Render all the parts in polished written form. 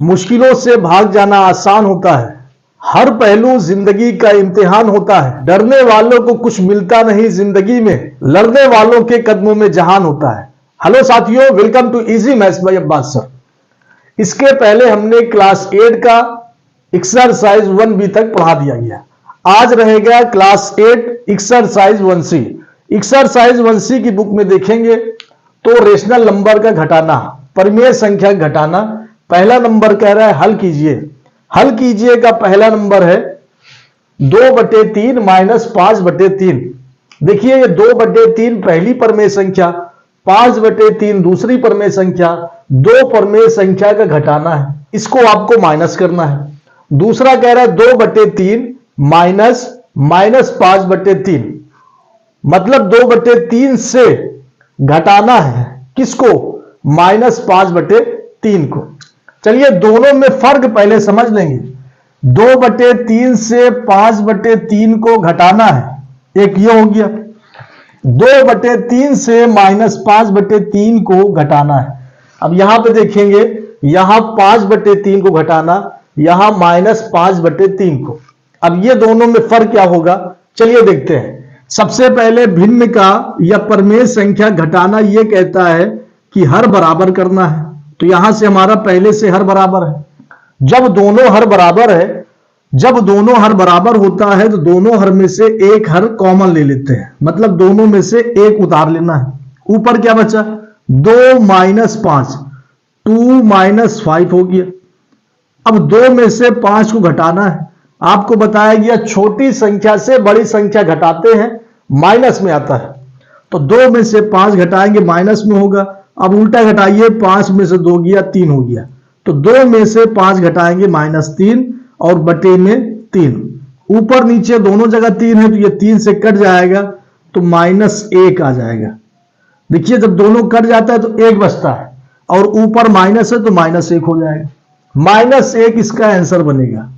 मुश्किलों से भाग जाना आसान होता है। हर पहलू जिंदगी का इम्तिहान होता है। डरने वालों को कुछ मिलता नहीं जिंदगी में, लड़ने वालों के कदमों में जहान होता है। हेलो साथियों, welcome to easy maths by Abbas sir. इसके पहले हमने क्लास 8 का एक्सरसाइज 1B तक पढ़ा दिया गया। आज रहेगा class 8 exercise 1C। Exercise 1C की बुक में देखेंगे तो रेशनल नंबर का घटाना, परिमेय संख्या घटाना। पहला नंबर कह रहा है हल कीजिए। हल कीजिए का पहला नंबर है 2/3 माइनस 5/3। देखिए ये 2/3 पहली परिमेय संख्या, 5/3 दूसरी परिमेय संख्या, दो परिमेय संख्या का घटाना है, इसको आपको माइनस करना है। दूसरा कह रहा है 2/3 माइनस 5/3, मतलब 2/3 से घटाना है किसको? -5/3 को। चलिए दोनों में फर्क पहले समझ लेंगे। 2/3 से 5/3 को घटाना है, एक ये हो गया। 2/3 से -5/3 को घटाना है। अब यहां पे देखेंगे, यहां 5/3 को घटाना, यहां -5/3 को। अब ये दोनों में फर्क क्या होगा, चलिए देखते हैं। सबसे पहले भिन्न का या परिमेय संख्या घटाना ये कहता है कि हर बराबर करना है, तो यहां से हमारा पहले से हर बराबर है। जब दोनों हर बराबर है, जब दोनों हर बराबर होता है तो दोनों हर में से एक हर कॉमन ले लेते हैं, मतलब दोनों में से एक उतार लेना है। ऊपर क्या बचा? 2 - 5, 2 - 5 हो गया। अब 2 में से 5 को घटाना है। आपको बताया गया छोटी संख्या से बड़ी संख्या घटाते हैं, माइनस में आता है, तो 2 में से 5 घटाएंगे माइनस में होगा। अब उल्टा घटाइए, 5 में से 2 गया, 3 हो गया, तो 2 में से 5 घटाएंगे -3 और बटे में 3। ऊपर नीचे दोनों जगह 3 है तो ये 3 से कट जाएगा तो -1 आ जाएगा। देखिए जब दोनों कट जाता है तो 1 बचता है, और ऊपर माइनस है तो -1 हो जाएगा। -1 इसका आंसर बनेगा।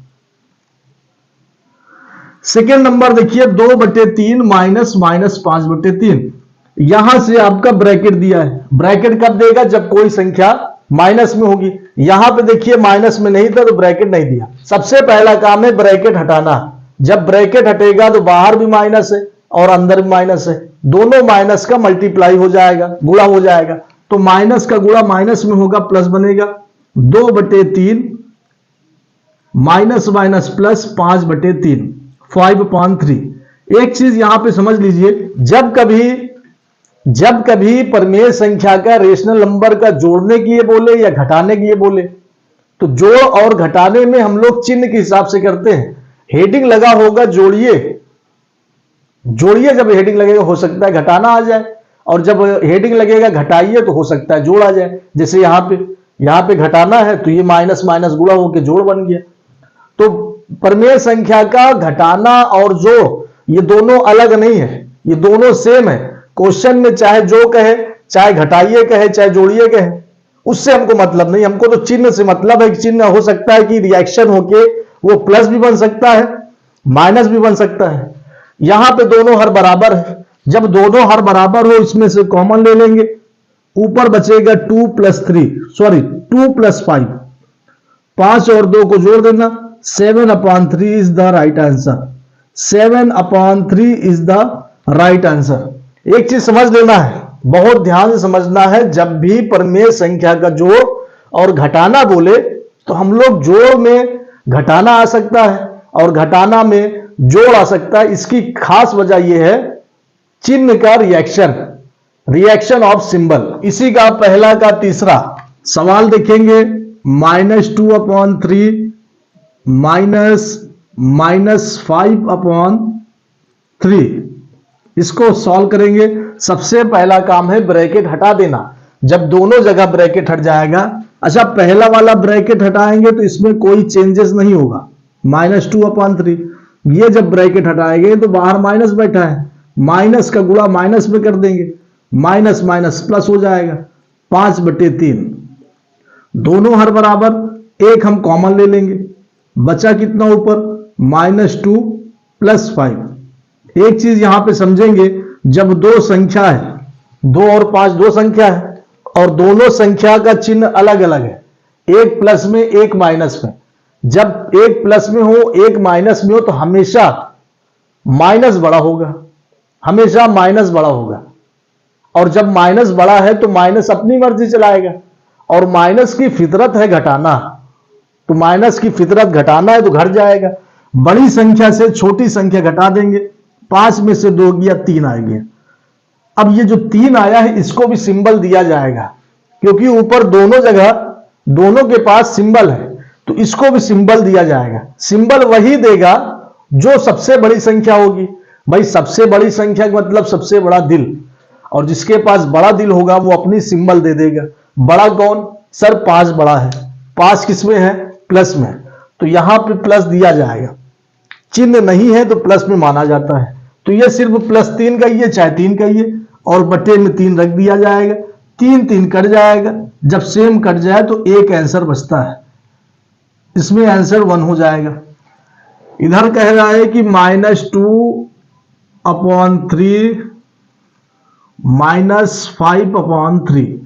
सेकेंड नंबर देखिए 2/3 माइनस 5/3। यहां से आपका ब्रैकेट दिया है। ब्रैकेट कब देगा? जब कोई संख्या माइनस में होगी। यहां पे देखिए माइनस में नहीं था तो ब्रैकेट नहीं दिया। सबसे पहला काम है ब्रैकेट हटाना। जब ब्रैकेट हटेगा तो बाहर भी माइनस है और अंदर भी माइनस है, दोनों माइनस का मल्टीप्लाई हो जाएगा, गुणा हो जाएगा, तो माइनस का गुणा माइनस में होगा, प्लस बनेगा। 2/3 माइनस प्लस 5/3, 5/3। एक चीज यहां पे समझ लीजिए, जब कभी परिमेय संख्या का रेशनल नंबर का जोड़ने के लिए बोले या घटाने के लिए बोले, तो जोड़ और घटाने में हम लोग चिन्ह के हिसाब से करते हैं। हेडिंग लगा होगा जोड़िए, जोड़िए जब हेडिंग लगेगा हो सकता है घटाना आ जाए, और जब हेडिंग लगेगा घटाइए तो हो सकता है जोड़ आ जाए। जैसे यहां पे घटाना है तो ये माइनस माइनस गुणा होकर जोड़ बन गया। तो परिमेय संख्या का घटाना और जोड़ ये दोनों अलग नहीं है, ये दोनों सेम है। क्वेश्चन में चाहे जो कहे, चाहे घटाइए कहे, चाहे जोड़िए कहे, उससे हमको मतलब नहीं। हमको तो चिन्ह से मतलब है कि चिन्ह हो सकता है कि रिएक्शन होके वो प्लस भी बन सकता है, माइनस भी बन सकता है। यहां पे दोनों हर बराबर है। जब दोनों हर बराबर हो, इसमें से कॉमन ले लेंगे, ऊपर बचेगा 2 + 5। 5 और 2 को जोड़ देना, 7/3 is the right answer. 7/3 is the right answer. एक चीज समझ लेना है, बहुत ध्यान से समझना है। जब भी परिमेय संख्या का जोड़ और घटाना बोले तो हम लोग जोड़ में घटाना आ सकता है और घटाना में जोड़ आ सकता है। इसकी खास वजह यह है चिन्ह का रिएक्शन ऑफ सिंबल। इसी का पहला का तीसरा सवाल देखेंगे। -2/3 -5/3, इसको सॉल्व करेंगे। सबसे पहला काम है ब्रैकेट हटा देना। जब दोनों जगह ब्रैकेट हट जाएगा, अच्छा पहला वाला ब्रैकेट हटाएंगे तो इसमें कोई चेंजेस नहीं होगा, -2/3। ये जब ब्रैकेट हटाएंगे तो बाहर माइनस बैठा है, माइनस का गुणा माइनस में कर देंगे, माइनस माइनस प्लस हो जाएगा, 5/3। दोनों हर बराबर, एक हम कॉमन ले लेंगे, बचा कितना ऊपर? -2 + 5। एक चीज यहां पे समझेंगे, जब दो संख्या है, 2 और 5 दो संख्या है और दोनों संख्या का चिन्ह अलग अलग है, एक प्लस में एक माइनस में। जब एक प्लस में हो एक माइनस में हो तो हमेशा माइनस बड़ा होगा, हमेशा माइनस बड़ा होगा। और जब माइनस बड़ा है तो माइनस अपनी मर्जी चलाएगा, और माइनस की फितरत है घटाना, तो माइनस की फितरत घटाना है तो घट जाएगा। बड़ी संख्या से छोटी संख्या घटा देंगे, 5 में से 2 गया 3 आ गया। अब ये जो 3 आया है इसको भी सिंबल दिया जाएगा, क्योंकि ऊपर दोनों जगह दोनों के पास सिंबल है, तो इसको भी सिंबल दिया जाएगा। सिंबल वही देगा जो सबसे बड़ी संख्या होगी। भाई सबसे बड़ी संख्या का मतलब सबसे बड़ा दिल, और जिसके पास बड़ा दिल होगा वो अपनी सिंबल दे देगा। बड़ा कौन? सर 5 बड़ा है। 5 किसमें है? प्लस में, तो यहां पे प्लस दिया जाएगा। चिन्ह नहीं है तो प्लस में माना जाता है, तो ये सिर्फ +3 कहिए चाहे 3 कहिए, और बटे में 3 रख दिया जाएगा। 3 3 कट जाएगा, जब सेम कट जाए तो एक आंसर बचता है, इसमें आंसर 1 हो जाएगा। इधर कह रहा है कि -2/3 -5/3,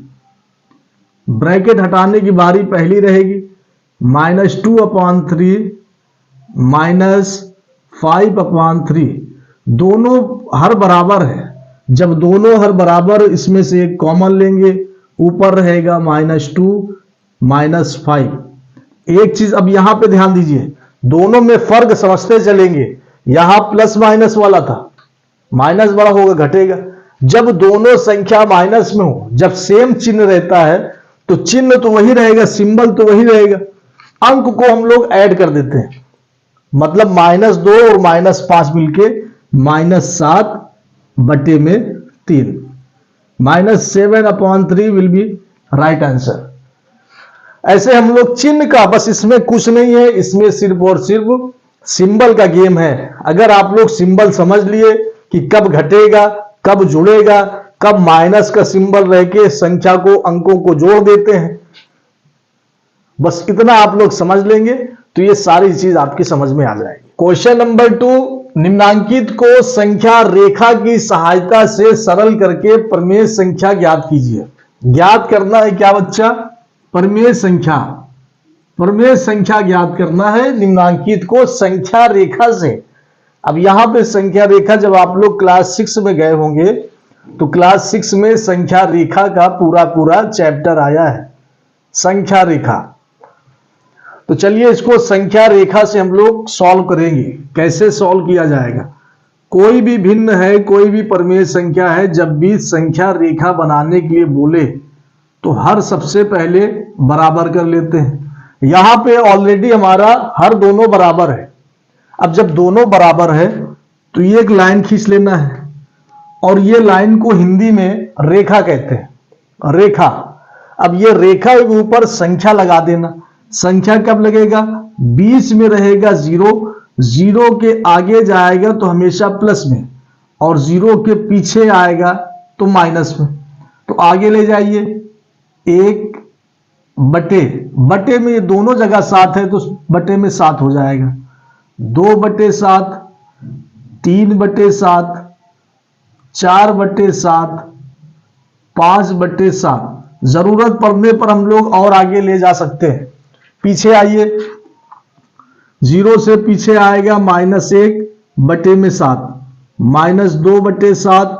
ब्रैकेट हटाने की बारी पहली रहेगी। -2/3 -5/3, दोनों हर बराबर है। जब दोनों हर बराबर, इसमें से एक कॉमन लेंगे, ऊपर रहेगा -2 -5। एक चीज अब यहां पे ध्यान दीजिए, दोनों में फर्क समझते चलेंगे। यहां प्लस माइनस वाला था, माइनस बड़ा होगा घटेगा। जब दोनों संख्या माइनस में हो, जब सेम चिन्ह रहता है तो चिन्ह तो वही रहेगा, सिंबल तो वही रहेगा, अंक को हम लोग ऐड कर देते हैं। मतलब -2 और -5 मिलके -7/3, -7/3 विल बी राइट आंसर। ऐसे हम लोग चिन्ह का, बस इसमें कुछ नहीं है, इसमें सिर्फ और सिर्फ सिंबल का गेम है। अगर आप लोग सिंबल समझ लिए कि कब घटेगा, कब जुड़ेगा, कब माइनस का सिंबल रह के संख्या को, अंकों को जोड़ देते हैं, बस इतना आप लोग समझ लेंगे तो ये सारी चीज आपकी समझ में आ जाएगी। क्वेश्चन नंबर 2, निम्नांकित को संख्या रेखा की सहायता से सरल करके प्रमेय संख्या ज्ञात कीजिए। ज्ञात करना है क्या बच्चा? प्रमेय संख्या। प्रमेय संख्या ज्ञात करना है निम्नांकित को संख्या रेखा से। अब यहां पे संख्या रेखा, जब आप लोग क्लास 6 में गए होंगे तो क्लास 6 में संख्या रेखा का पूरा चैप्टर आया है, संख्या रेखा। तो चलिए इसको संख्या रेखा से हम लोग सॉल्व करेंगे। कैसे सॉल्व किया जाएगा? कोई भी भिन्न है, कोई भी प्रमेय संख्या है, जब भी संख्या रेखा बनाने के लिए बोले तो हर सबसे पहले बराबर कर लेते हैं। यहां पे ऑलरेडी हमारा हर दोनों बराबर है। अब जब दोनों बराबर है तो ये एक लाइन खींच लेना है, और ये लाइन को हिंदी में रेखा कहते हैं, रेखा। अब ये रेखा के ऊपर संख्या लगा देना। संख्या कब लगेगा? बीच में रहेगा 0, 0 के आगे जाएगा तो हमेशा प्लस में, और 0 के पीछे आएगा तो माइनस में। तो आगे ले जाइए, 1/बटे में ये दोनों जगह 7 है तो बटे में 7 हो जाएगा, 2/7, 3/7, 4/7, 5/7। जरूरत पड़ने पर हम लोग और आगे ले जा सकते हैं। पीछे आइए, 0 से पीछे आएगा -1/7, -2/7,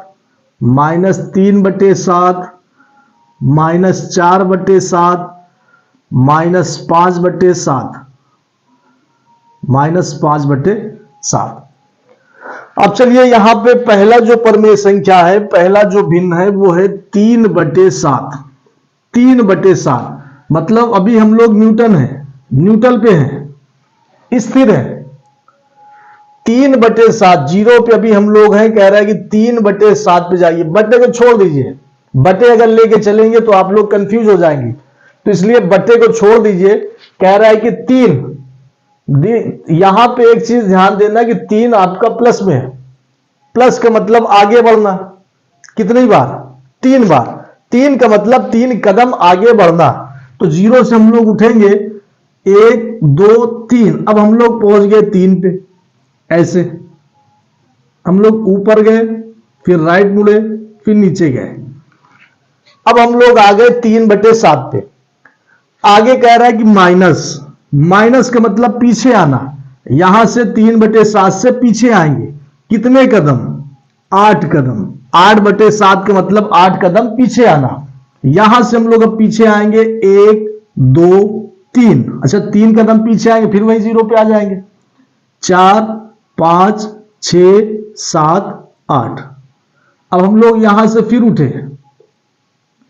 -3/7, -4/7, -5/7। अब चलिए यहां पे पहला जो प्रमेय संख्या है, पहला जो भिन्न है वो है 3/7। 3/7 मतलब अभी हम लोग न्यूटन है, न्यूटन पे हैं, स्थिर है। 3/7, 0 पे अभी हम लोग हैं, कह रहा है कि 3/7 पे जाइए। बटे को छोड़ दीजिए, बटे अगर लेके चलेंगे तो आप लोग कंफ्यूज हो जाएंगे, तो इसलिए बटे को छोड़ दीजिए। कह रहा है कि 3, यहां पे एक चीज ध्यान देना कि 3 आपका प्लस में है। प्लस का मतलब आगे बढ़ना। कितनी बार? 3 बार। 3 का मतलब 3 कदम आगे बढ़ना। तो 0 से हम लोग उठेंगे 1 2 3, अब हम लोग पहुंच गए 3 पे। ऐसे हम लोग ऊपर गए, फिर राइट मुड़े, फिर नीचे गए। अब हम लोग आ गए 3/7 पे। आगे कह रहा है कि माइनस, माइनस का मतलब पीछे आना। यहां से 3/7 से पीछे आएंगे कितने कदम? 8 कदम। 8/7 का मतलब 8 कदम पीछे आना। यहां से हम लोग अब पीछे आएंगे 1 2 3। अच्छा 3 कदम पीछे आएंगे फिर वही 0 पे आ जाएंगे। 4 5 6 7 8। अब हम लोग यहां से फिर उठे,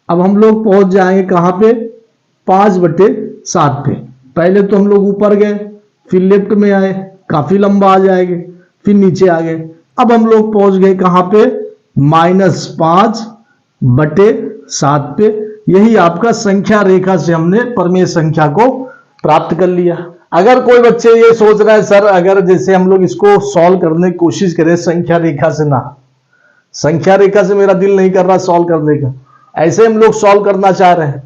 अब हम लोग पहुंच जाएंगे कहां पे? 5/7 पे। पहले तो हम लोग ऊपर गए, फिर लेफ्ट में आए, काफी लंबा आ जाएंगे, फिर नीचे आ गए। अब हम लोग पहुंच गए कहां पे? -5/7 पे। यही आपका संख्या रेखा से हमने प्रमेय संख्या को प्राप्त कर लिया। अगर कोई बच्चे ये सोच रहा है सर अगर जैसे हम लोग इसको सॉल्व करने की कोशिश करें संख्या रेखा से, ना संख्या रेखा से मेरा दिल नहीं कर रहा सॉल्व करने का, ऐसे हम लोग सॉल्व करना चाह रहे हैं,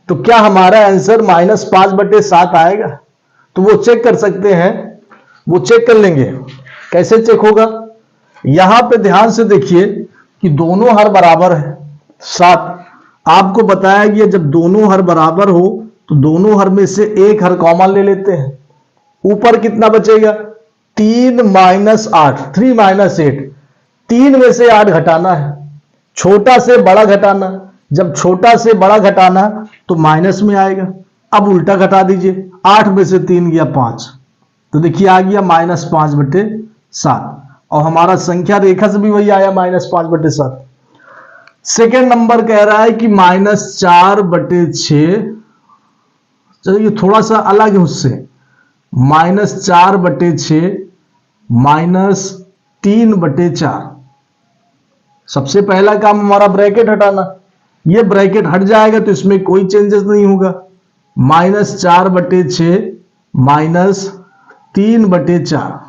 तो क्या हमारा आंसर -5/7 आएगा? तो वो चेक कर सकते हैं, वो चेक कर लेंगे। कैसे चेक होगा? यहां पे ध्यान से देखिए कि दोनों हर बराबर है 7। आपको बताया गया जब दोनों हर बराबर हो तो दोनों हर में से एक हर कॉमन ले लेते हैं। ऊपर कितना बचेगा? 3 - 8, 3 - 8। 3 में से 8 घटाना है, छोटा से बड़ा घटाना। जब छोटा से बड़ा घटाना तो माइनस में आएगा। अब उल्टा घटा दीजिए, 8 में से 3 गया 5, तो देखिए आ गया -5/7। और हमारा संख्या रेखा से भी वही आया -5/7। सेकेंड नंबर कह रहा है कि -4/6। चलिए थोड़ा सा अलग है उससे, -4/6 -3/4। सबसे पहला काम हमारा ब्रैकेट हटाना। ये ब्रैकेट हट जाएगा तो इसमें कोई चेंजेस नहीं होगा। -4/6 -3/4।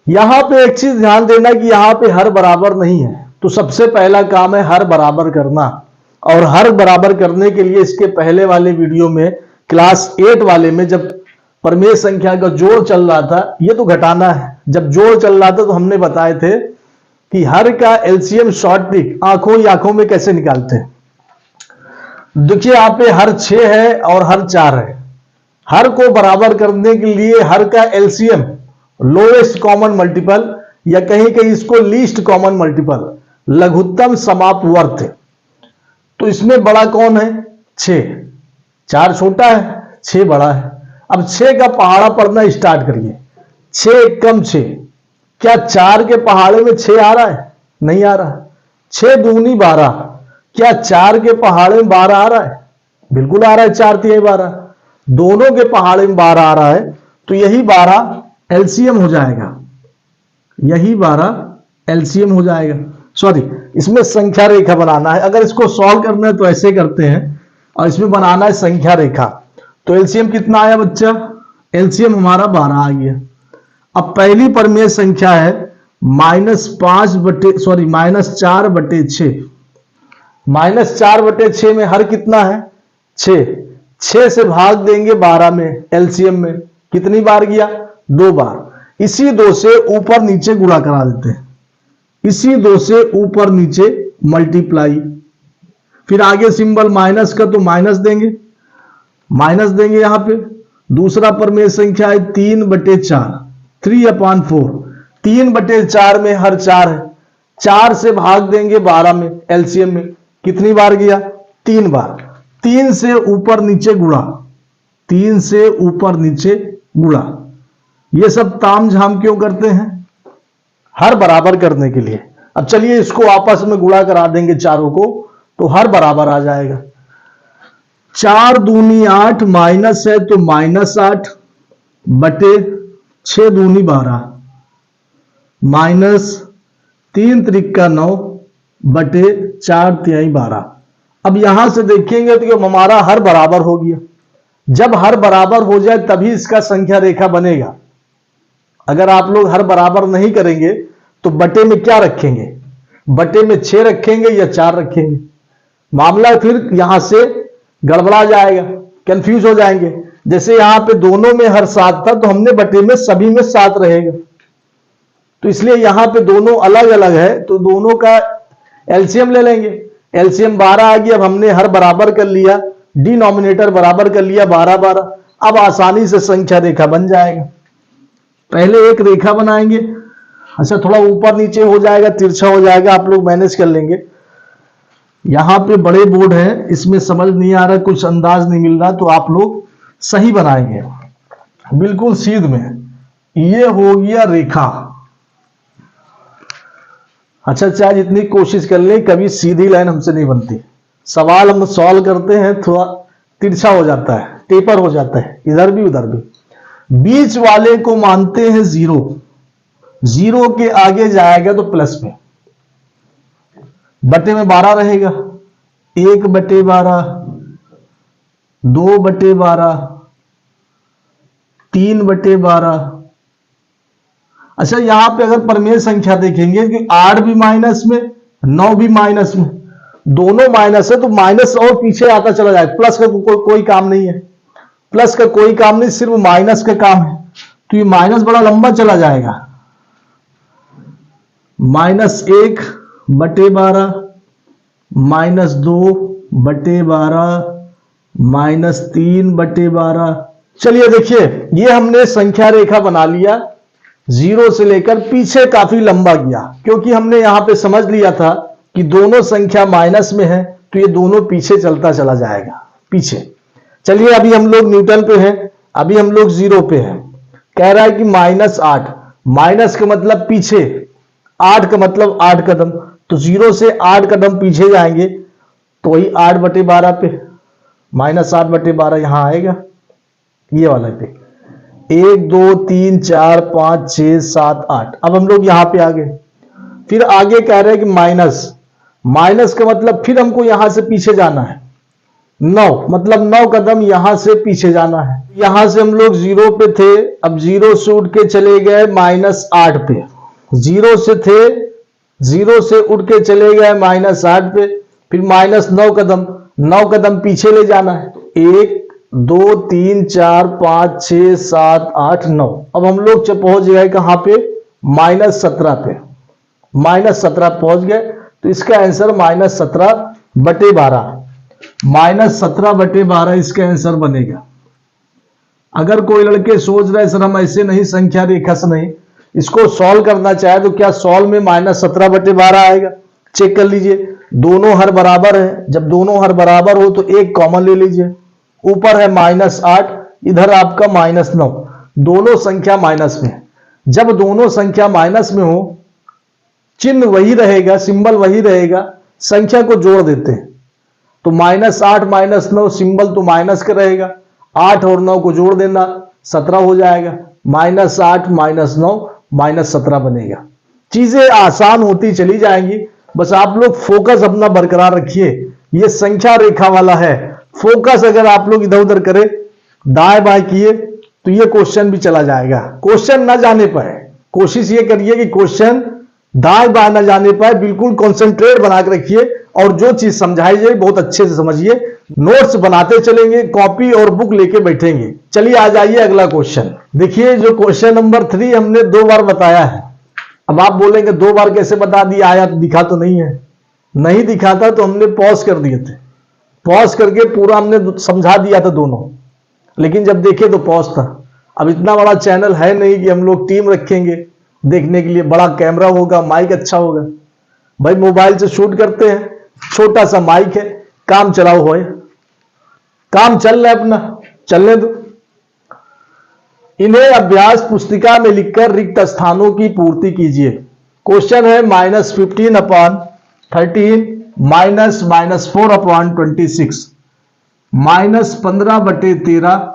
यहां पे एक चीज ध्यान देना कि यहां पे हर बराबर नहीं है, तो सबसे पहला काम है हर बराबर करना। और हर बराबर करने के लिए इसके पहले वाले वीडियो में क्लास 8 वाले में जब प्रमेय संख्या का जोड़ चल रहा था, ये तो घटाना है, जब जोड़ चल रहा था तो हमने बताए थे कि हर का एलसीएम शॉर्ट ट्रिक आंखों ही आंखों में कैसे निकालते हैं। देखिए यहां पे हर 6 है और हर 4 है। हर को बराबर करने के लिए हर का एलसीएम लोएस्ट कॉमन मल्टीपल या कहीं कहीं इसको लीस्ट कॉमन मल्टीपल, लघुत्तम समापवर्त है। तो इसमें बड़ा कौन है? 6। 4 छोटा है, 6 बड़ा है। अब 6 का पहाड़ा पढ़ना स्टार्ट करिए। 6 कम 6, क्या 4 के पहाड़े में 6 आ रहा है? नहीं आ रहा। 6 दूनी 12, क्या 4 के पहाड़े में 12 आ रहा है? बिल्कुल आ रहा है। 4 तिहाई 12, दोनों के पहाड़े में 12 आ रहा है, तो यही 12 एलसीएम हो जाएगा। यही 12 एलसीएम हो जाएगा। सॉरी, इसमें संख्या रेखा बनाना है। अगर इसको सॉल्व करना है तो ऐसे करते हैं, और इसमें बनाना है संख्या रेखा। तो एलसीएम कितना आया बच्चा? एलसीएम हमारा 12 आ गया। अब पहली प्रमेय संख्या है -4/6। -4/6 में हर कितना है? 6। 6 से भाग देंगे 12 में, एलसीएम में कितनी बार गया? 2 बार। इसी 2 से ऊपर नीचे गुणा करा देते हैं, इसी 2 से ऊपर नीचे मल्टीप्लाई। फिर आगे सिंबल माइनस का तो माइनस देंगे, माइनस देंगे यहां पे। दूसरा प्रमेय संख्या है 3/4, 3/4। 3/4 में हर 4 है, 4 से भाग देंगे 12 में, एलसीएम में कितनी बार गया? 3 बार। 3 से ऊपर नीचे गुणा, 3 से ऊपर नीचे गुणा। ये सब ताम झाम क्यों करते हैं? हर बराबर करने के लिए। अब चलिए इसको आपस में गुणा करा देंगे चारों को, तो हर बराबर आ जाएगा। 4 दूनी 8, माइनस है तो -8 बटे 6 दूनी 12, माइनस 3 त्रिका 9 बटे 4 तिहाई 12। अब यहां से देखेंगे तो हमारा हर बराबर हो गया। जब हर बराबर हो जाए तभी इसका संख्या रेखा बनेगा। अगर आप लोग हर बराबर नहीं करेंगे तो बटे में क्या रखेंगे? बटे में 6 रखेंगे या 4 रखेंगे? मामला फिर यहां से गड़बड़ा जाएगा, कंफ्यूज हो जाएंगे। जैसे यहां पे दोनों में हर 7 था तो हमने बटे में सभी में 7 रहेगा, तो इसलिए यहां पे दोनों अलग अलग है तो दोनों का एलसीएम ले लेंगे। एलसीएम 12 आ गया। अब हमने हर बराबर कर लिया डिनोमिनेटर बराबर कर लिया 12 12। अब आसानी से संख्या रेखा बन जाएगा। पहले एक रेखा बनाएंगे, अच्छा थोड़ा ऊपर नीचे हो जाएगा, तिरछा हो जाएगा, आप लोग मैनेज कर लेंगे। यहां पे बड़े बोर्ड है, इसमें समझ नहीं आ रहा, कुछ अंदाज नहीं मिल रहा, तो आप लोग सही बनाएंगे बिल्कुल सीध में। ये हो गया रेखा। अच्छा चाहे जितनी कोशिश कर ले, कभी सीधी लाइन हमसे नहीं बनती। सवाल हम सॉल्व करते हैं, थोड़ा तिरछा हो जाता है, टेपर हो जाता है, इधर भी उधर भी। बीच वाले को मानते हैं 0, 0 के आगे जाएगा तो प्लस में, बटे में 12 रहेगा, 1/12, 2/12, 3/12। अच्छा यहां पे अगर परमेय संख्या देखेंगे कि 8 भी माइनस में, 9 भी माइनस में, दोनों माइनस है, तो माइनस और पीछे आता चला जाएगा। प्लस का कोई काम नहीं है, प्लस का कोई काम नहीं, सिर्फ माइनस का काम है। तो ये माइनस बड़ा लंबा चला जाएगा, -1/12, -2/12, -3/12। चलिए देखिए, ये हमने संख्या रेखा बना लिया, 0 से लेकर पीछे काफी लंबा गया, क्योंकि हमने यहां पे समझ लिया था कि दोनों संख्या माइनस में है, तो ये दोनों पीछे चलता चला जाएगा पीछे। चलिए अभी हम लोग न्यूटन पे हैं, अभी हम लोग 0 पे हैं। कह रहा है कि -8, माइनस का मतलब पीछे, 8 का मतलब 8 कदम, तो 0 से 8 कदम पीछे जाएंगे तो वही 8/12 पे, -8/12 यहां आएगा, ये वाला पे। 1 2 3 4 5 6 7 8। अब हम लोग यहां पे आ गए। फिर आगे कह रहे हैं कि माइनस का मतलब फिर हमको यहां से पीछे जाना है, 9 मतलब 9 कदम यहां से पीछे जाना है। यहां से हम लोग 0 पे थे, अब 0 से उठ के चले गए -8 पे, 0 से थे, 0 से उठ के चले गए -8 पे, फिर -9 कदम, 9 कदम पीछे ले जाना है। 1 2 3 4 5 6 7 8 9। अब हम लोग पहुंच गए कहां पे, -17 पे, -17 पहुंच गए, तो इसका आंसर -17/12, -17/12 इसका आंसर बनेगा। अगर कोई लड़के सोच रहे सर हम ऐसे नहीं, संख्या रेखा से नहीं, इसको सॉल्व करना चाहे तो क्या सॉल्व में -17/12 आएगा? चेक कर लीजिए, दोनों हर बराबर है, जब दोनों हर बराबर हो तो एक कॉमन ले लीजिए। ऊपर है -8, इधर आपका -9, दोनों संख्या माइनस में। जब दोनों संख्या माइनस में हो, चिन्ह वही रहेगा, सिंबल वही रहेगा, संख्या को जोड़ देते हैं, तो -8 -9 सिंबल तो माइनस का रहेगा, 8 और 9 को जोड़ देना 17 हो जाएगा, -8 -9 -17 बनेगा। चीजें आसान होती चली जाएंगी, बस आप लोग फोकस अपना बरकरार रखिए। ये संख्या रेखा वाला है, फोकस अगर आप लोग इधर उधर करें, दाएं बाएं किए, तो ये क्वेश्चन भी चला जाएगा। क्वेश्चन ना जाने पाए, कोशिश ये करिए कि क्वेश्चन दाएं बाएं ना जाने पाए, बिल्कुल कॉन्सेंट्रेट बना के रखिए, और जो चीज समझाई जाए बहुत अच्छे से समझिए। नोट्स बनाते चलेंगे, कॉपी और बुक लेके बैठेंगे। चलिए आ जाइए अगला क्वेश्चन। देखिए जो क्वेश्चन नंबर 3 हमने 2 बार बताया है। अब आप बोलेंगे 2 बार कैसे बता दिया, आया तो दिखा तो नहीं है। नहीं दिखाता तो हमने पॉज कर दिए थे, पॉज करके पूरा हमने समझा दिया था दोनों, लेकिन जब देखे तो पॉज था। अब इतना बड़ा चैनल है नहीं कि हम लोग टीम रखेंगे देखने के लिए, बड़ा कैमरा होगा, माइक अच्छा होगा। भाई मोबाइल से शूट करते हैं, छोटा सा माइक है, काम चलाओ हो, काम चल रहा है अपना, चलने दो। इन्हें अभ्यास पुस्तिका में लिखकर रिक्त स्थानों की पूर्ति कीजिए। क्वेश्चन है -15/13 -4/26 -15/13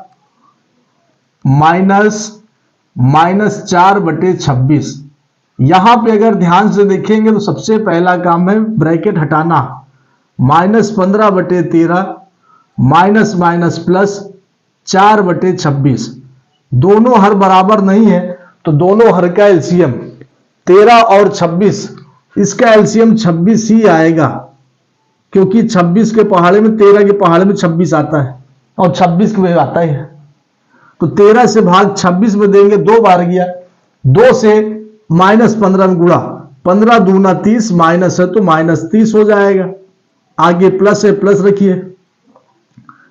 -4/26। यहां पे अगर ध्यान से देखेंगे तो सबसे पहला काम है ब्रैकेट हटाना, -15/13 प्लस 4/26। दोनों हर बराबर नहीं है, तो दोनों हर का एलसीएम 13 और 26, इसका एलसीएम 26 ही आएगा, क्योंकि 26 के पहाड़े में 13 के पहाड़े में 26 आता है, और 26 के आता ही है। तो 13 से भाग 26 में देंगे, 2 बार गया, 2 से -15 में गुणा, 15 दूना 30, माइनस है तो -30 हो जाएगा। आगे प्लस है, प्लस रखिए,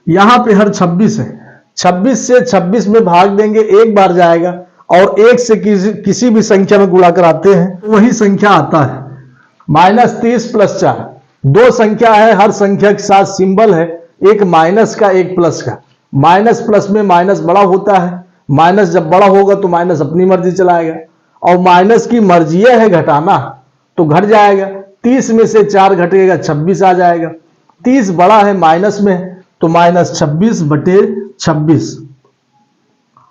यहां पे हर 26 है, 26 से 26 में भाग देंगे, एक बार जाएगा, और एक से किसी भी संख्या में गुणा कराते हैं तो वही संख्या आता है। -30 + 4, दो संख्या है, हर संख्या के साथ सिंबल है, एक माइनस का एक प्लस का। माइनस प्लस में माइनस बड़ा होता है, माइनस जब बड़ा होगा तो माइनस अपनी मर्जी चलाएगा, और माइनस की मर्जी है घटाना तो घट जाएगा। 30 में से 4 घटेगा, 26 आ जाएगा। 30 बड़ा है माइनस में तो -26/26।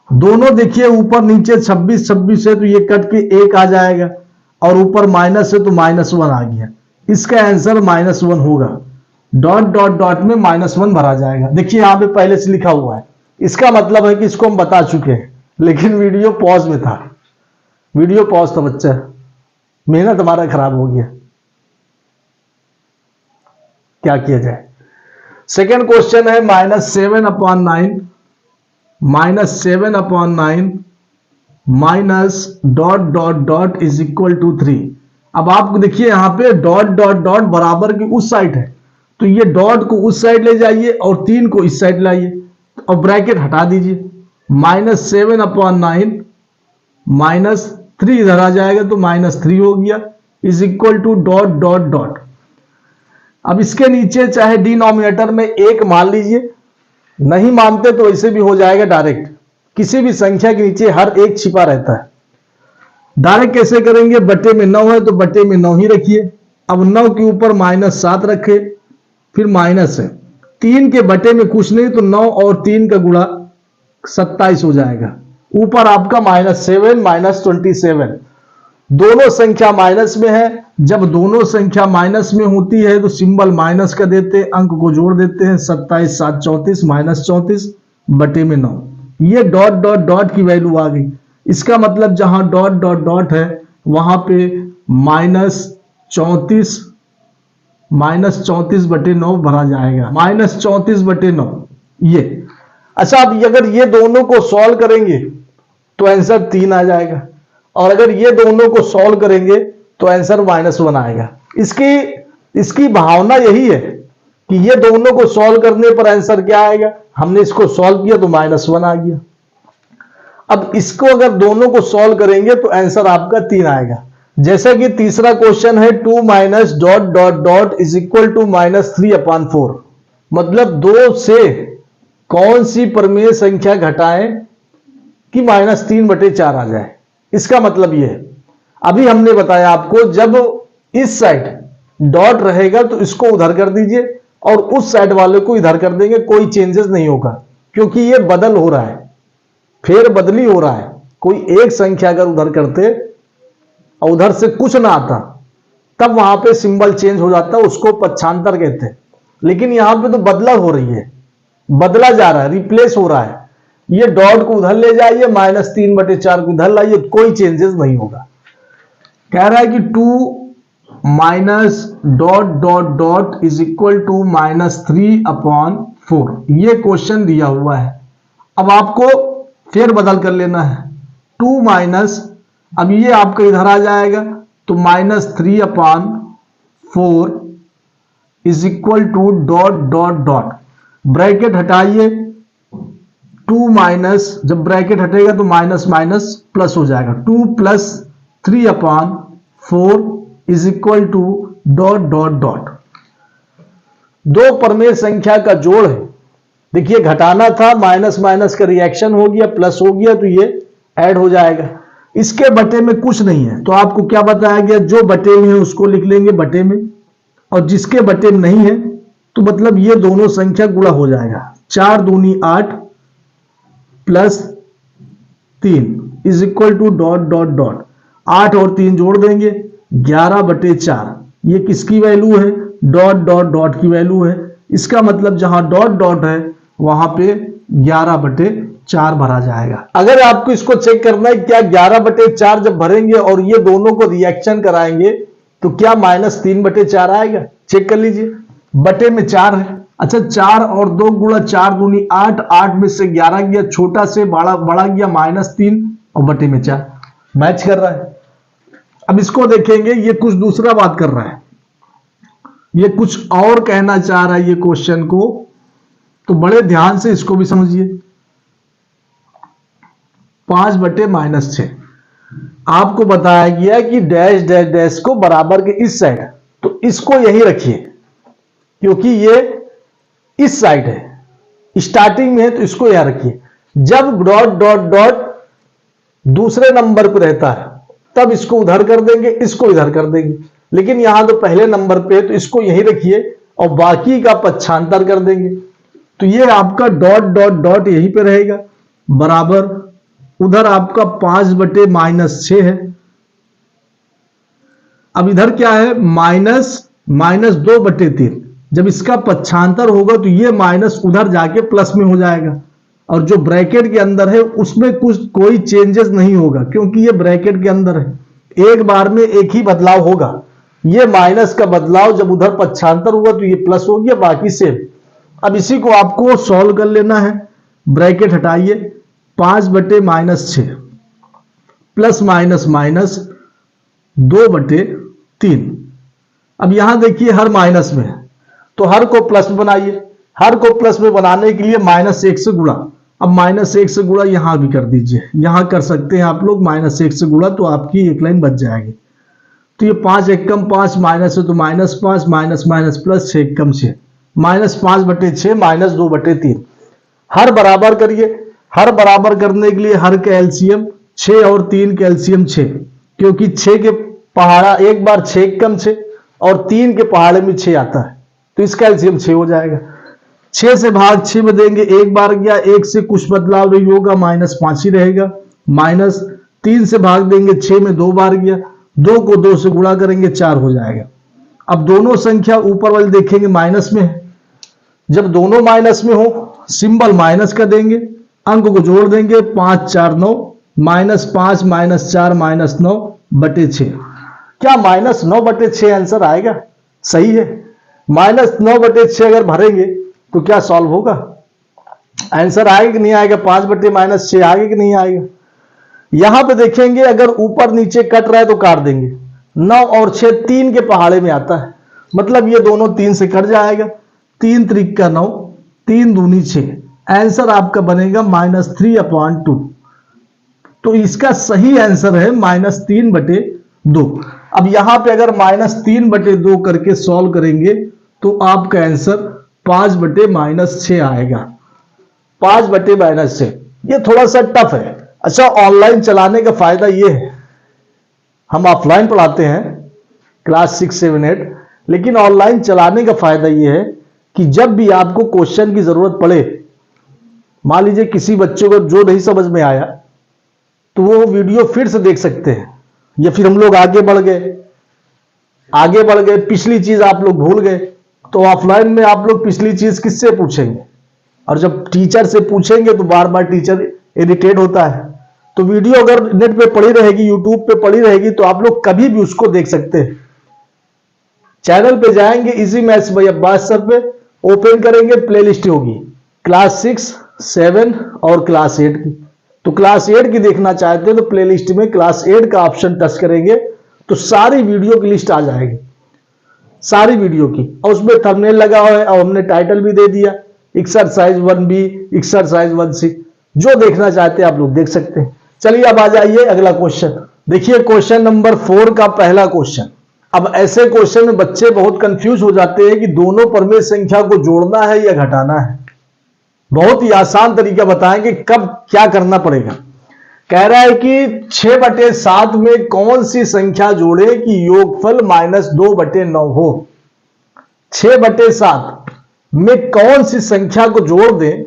दोनों देखिए ऊपर नीचे 26 26 है तो ये कट के 1 आ जाएगा, और ऊपर माइनस है तो -1 आ गया। इसका आंसर -1 होगा। डॉट डॉट डॉट में -1 भरा जाएगा। देखिए यहां पे पहले से लिखा हुआ है, इसका मतलब है कि इसको हम बता चुके हैं, लेकिन वीडियो पॉज में था। वीडियो पॉज था बच्चा, मेहनत हमारा खराब हो गया, क्या किया जाए। सेकेंड क्वेश्चन है -7/9 dot dot dot is equal to 3। अब आपको देखिए यहां पे डॉट डॉट डॉट बराबर की उस साइड है, तो ये डॉट को उस साइड ले जाइए और 3 को इस साइड लाइए और ब्रैकेट हटा दीजिए। -7/9 -3 इधर आ जाएगा तो -3 हो गया, is equal to dot dot dot. अब इसके नीचे चाहे डिनोमिनेटर में 1 मान लीजिए, नहीं मानते तो ऐसे भी हो जाएगा डायरेक्ट। किसी भी संख्या के नीचे हर एक छिपा रहता है। डायरेक्ट कैसे करेंगे, बटे में 9 है तो बटे में 9 ही रखिए। अब 9 के ऊपर -7 रखे, फिर माइनस है, 3 के बटे में कुछ नहीं तो 9 और 3 का गुणा 27 हो जाएगा। ऊपर आपका -7 -27, दोनों संख्या माइनस में है। जब दोनों संख्या माइनस में होती है तो सिंबल माइनस का देते हैं, अंक को जोड़ देते हैं। 27 7 34 -34 बटे में 9। ये डॉट डॉट डॉट की वैल्यू आ गई। इसका मतलब जहां डॉट डॉट डॉट है वहां पे -34/9 भरा जाएगा। -34/9 ये। अच्छा, अब अगर ये दोनों को सॉल्व करेंगे तो आंसर 3 आ जाएगा, और अगर ये दोनों को सॉल्व करेंगे तो आंसर -1 आएगा। इसकी भावना यही है कि ये दोनों को सॉल्व करने पर आंसर क्या आएगा। हमने इसको सॉल्व किया तो -1 आ गया। अब इसको अगर दोनों को सॉल्व करेंगे तो आंसर आपका 3 आएगा। जैसा कि तीसरा क्वेश्चन है 2 minus dot dot dot is equal to -3/4। मतलब 2 से कौन सी परमेय संख्या घटाएं कि -3/4 आ जाए। इसका मतलब यह है, अभी हमने बताया आपको, जब इस साइड डॉट रहेगा तो इसको उधर कर दीजिए और उस साइड वाले को इधर कर देंगे, कोई चेंजेस नहीं होगा, क्योंकि ये बदल हो रहा है, फेर बदली हो रहा है। कोई एक संख्या अगर उधर करते और उधर से कुछ ना आता तब वहां पे सिंबल चेंज हो जाता, उसको पक्षांतर कहते हैं। लेकिन यहां पे तो बदला हो रही है, बदला जा रहा है, रिप्लेस हो रहा है। ये डॉट को उधर ले जाइए, -3/4 को इधर लाइए, कोई चेंजेस नहीं होगा। कह रहा है कि 2 minus dot dot dot is equal to -3/4। ये क्वेश्चन दिया हुआ है। अब आपको फेर बदल कर लेना है। 2 माइनस, अब ये आपका इधर आ जाएगा तो -3/4 is equal to dot dot dot, bracket हटाइए। 2 माइनस, जब ब्रैकेट हटेगा तो माइनस माइनस प्लस हो जाएगा। 2 + 3/4 is equal to dot dot dot. दो परमेय संख्या का जोड़ है। देखिए घटाना था, माइनस माइनस का रिएक्शन हो गया, प्लस हो गया तो ये ऐड हो जाएगा। इसके बटे में कुछ नहीं है तो आपको क्या बताया गया, जो बटे में है उसको लिख लेंगे बटे में, और जिसके बटे में नहीं है तो मतलब ये दोनों संख्या गुणा हो जाएगा। 4 दूनी 8 + 3 is equal to dot dot dot. 8 और 3 जोड़ देंगे, 11/4। ये किसकी वैल्यू है, डॉट डॉट डॉट की वैल्यू है। इसका मतलब जहां डॉट डॉट है वहां पे 11/4 भरा जाएगा। अगर आपको इसको चेक करना है क्या 11/4 जब भरेंगे और ये दोनों को रिएक्शन कराएंगे तो क्या -3/4 आएगा, चेक कर लीजिए। बटे में 4 है। अच्छा, 4 और 2 गुणा 4 दूनी 8, 8 में से 11 गया, छोटा से बड़ा गया -3 और बटे में 4, मैच कर रहा है। अब इसको देखेंगे, ये कुछ दूसरा बात कर रहा है, ये कुछ और कहना चाह रहा है। ये क्वेश्चन को तो बड़े ध्यान से इसको भी समझिए। 5/-6 आपको बताया गया कि डैश डैश डैश को बराबर के इस साइड, तो इसको यही रखिए क्योंकि ये इस साइड है, स्टार्टिंग में है, तो इसको यहां रखिए। जब डॉट डॉट डॉट दूसरे नंबर पर रहता है तब इसको उधर कर देंगे, इसको इधर कर देंगे, लेकिन यहां तो पहले नंबर पे है तो इसको यही रखिए और बाकी का पक्षांतर कर देंगे। तो ये आपका डॉट डॉट डॉट यहीं पे रहेगा, बराबर उधर आपका 5/-6 है। अब इधर क्या है, --2/3। जब इसका पक्षांतर होगा तो ये माइनस उधर जाके प्लस में हो जाएगा, और जो ब्रैकेट के अंदर है उसमें कोई चेंजेस नहीं होगा क्योंकि ये ब्रैकेट के अंदर है। एक बार में एक ही बदलाव होगा, ये माइनस का बदलाव जब उधर पक्षांतर हुआ तो ये प्लस हो गया, बाकी सेम। अब इसी को आपको सॉल्व कर लेना है। ब्रैकेट हटाइए, 5/-6 प्लस माइनस माइनस 2/3। अब यहां देखिए हर माइनस में है तो हर को प्लस में बनाइए। हर को प्लस में बनाने के लिए -1 से गुणा। अब -1 से गुणा यहां भी कर दीजिए, यहां कर सकते हैं आप लोग -1 से गुणा, तो आपकी एक लाइन बच जाएगी। तो ये 5 एकम 5 माइनस है तो -5 माइनस माइनस प्लस 6 एकम 6, -5/6 -2/3। हर बराबर करिए। हर बराबर करने के लिए हर का एलसीएम 6 और 3 का एलसीएम 6, क्योंकि 6 के पहाड़ा एक बार 6 एकम 6 और 3 के पहाड़े में 6 आता है तो इसका एलसीएम 6 हो जाएगा। 6 से भाग 6 में देंगे, एक बार गया, 1 से कुछ बदलाव नहीं होगा, -5 ही रहेगा। माइनस 3 से भाग देंगे 6 में 2 बार गया, 2 को 2 से गुणा करेंगे 4 हो जाएगा। अब दोनों संख्या ऊपर वाली देखेंगे माइनस में है, जब दोनों माइनस में हो सिंबल माइनस का देंगे, अंक को जोड़ देंगे, 5 4 9, -5 -4 -9/6। क्या -9/6 आंसर आएगा? सही है। -9/6 अगर भरेंगे तो क्या सॉल्व होगा? आंसर आएगा कि नहीं आएगा? 5/-6 आएगा कि नहीं आएगा? यहां पे देखेंगे अगर ऊपर नीचे कट रहा है तो काट देंगे। 9 और 6 3 के पहाड़े में आता है, मतलब ये दोनों 3 से कट जाएगा। 3 त्रिक का 9, 3 दूनी 6, आंसर आपका बनेगा -3/2। तो इसका सही आंसर है -3/2। अब यहां पे अगर -3/2 करके सॉल्व करेंगे तो आपका आंसर 5/-6 आएगा। 5/-6 ये थोड़ा सा टफ है। अच्छा, ऑनलाइन चलाने का फायदा ये है, हम ऑफलाइन पढ़ाते हैं क्लास 6 7 8, लेकिन ऑनलाइन चलाने का फायदा ये है कि जब भी आपको क्वेश्चन की जरूरत पड़े, मान लीजिए किसी बच्चे को जो नहीं समझ में आया तो वो वीडियो फिर से देख सकते हैं, या फिर हम लोग आगे बढ़ गए पिछली चीज आप लोग भूल गए, तो ऑफलाइन में आप लोग पिछली चीज किससे पूछेंगे? और जब टीचर से पूछेंगे तो बार बार टीचर इरिटेट होता है। तो वीडियो अगर नेट पे पड़ी रहेगी, यूट्यूब पे पड़ी रहेगी, तो आप लोग कभी भी उसको देख सकते हैं। चैनल पे जाएंगे, easy maths by Abbas sir पे, ओपन करेंगे, प्लेलिस्ट होगी क्लास 6 7 और क्लास 8 की। तो क्लास 8 की देखना चाहते हैं तो प्लेलिस्ट में क्लास 8 का ऑप्शन टच करेंगे तो सारी वीडियो की लिस्ट आ जाएगी, सारी वीडियो की, और उसमें थंबनेल लगा हुआ है और हमने टाइटल भी दे दिया, एक्सरसाइज 1B, एक्सरसाइज 1C। जो देखना चाहते हैं आप लोग देख सकते हैं। चलिए अब आ जाइए अगला क्वेश्चन। देखिए क्वेश्चन नंबर 4 का पहला क्वेश्चन। अब ऐसे क्वेश्चन में बच्चे बहुत कंफ्यूज हो जाते हैं कि दोनों परमेय संख्या को जोड़ना है या घटाना है। बहुत ही आसान तरीका बताएंगे कब क्या करना पड़ेगा। कह रहा है कि 6/7 में कौन सी संख्या जोड़े कि योगफल -2/9 हो। 6/7 में कौन सी संख्या को जोड़ दें